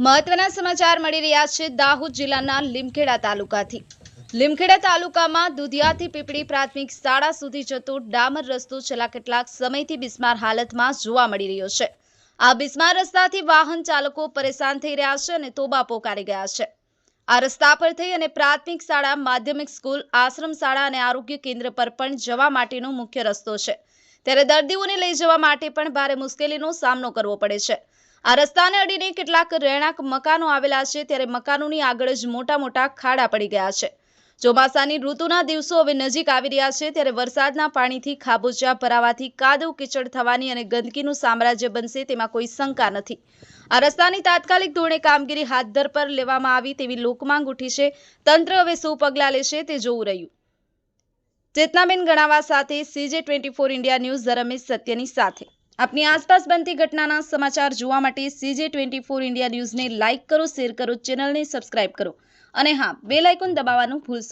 મહત્વના સમાચાર મળી રહ્યા છે દાહોદ જિલ્લાના લીમખેડા તાલુકાથી। લીમખેડા તાલુકામાં દુધિયાથી પીપળી પ્રાથમિક શાળા સુધી જતો ડામર રસ્તો છેલ્લા કેટલાક સમયથી બિસ્માર હાલતમાં જોવા મળી રહ્યો છે। આ બિસ્માર રસ્તાથી વાહન ચાલકો પરેશાન થઈ રહ્યા છે અને તોબા પોકારી ગયા છે। આ રસ્તા પર થઈ અને પ્રાથમિક શાળા, માધ્યમિક સ્કૂલ, આશ્રમ શાળા અને આરોગ્ય કેન્દ્ર પર પણ જવા માટેનો મુખ્ય રસ્તો છે, ત્યારે દર્દીઓને લઈ જવા માટે પણ ભારે મુશ્કેલીનો સામનો કરવો પડે છે। આ રસ્તાને અડીને કેટલાક રહેણાંક મકાનો આવેલા છે, ત્યારે મકાનોની આગળ જ મોટા ખાડા પડી ગયા છે। ચોમાસાની ઋતુના દિવસો હવે નજીક આવી રહ્યા છે, ત્યારે વરસાદના પાણીથી ખાબોચિયા ભરાવાથી કાદવ કીચડ થવાની અને ગંદકીનું સામ્રાજ્ય બનશે તેમાં કોઈ શંકા નથી। આ રસ્તાની તાત્કાલિક ધોરણે કામગીરી હાથ પર લેવામાં આવી તેવી લોકમાંગ ઉઠી છે। તંત્ર હવે શું પગલાં લેશે તે જોવું રહ્યું। ચેતનાબેન ગણાવા સાથે CJ24 ઇન્ડિયા ન્યૂઝ રમેશ સત્યની સાથે। अपनी आसपास बनती घटनाना समाचार જોવા માટે CJ24 ઇન્ડિયા ન્યૂઝને લાઇક કરો, શેર કરો, ચેનલને સબસ્ક્રાઇબ કરો અને હા, બેલ આઇકોન દબાવવાનું ભૂલશો।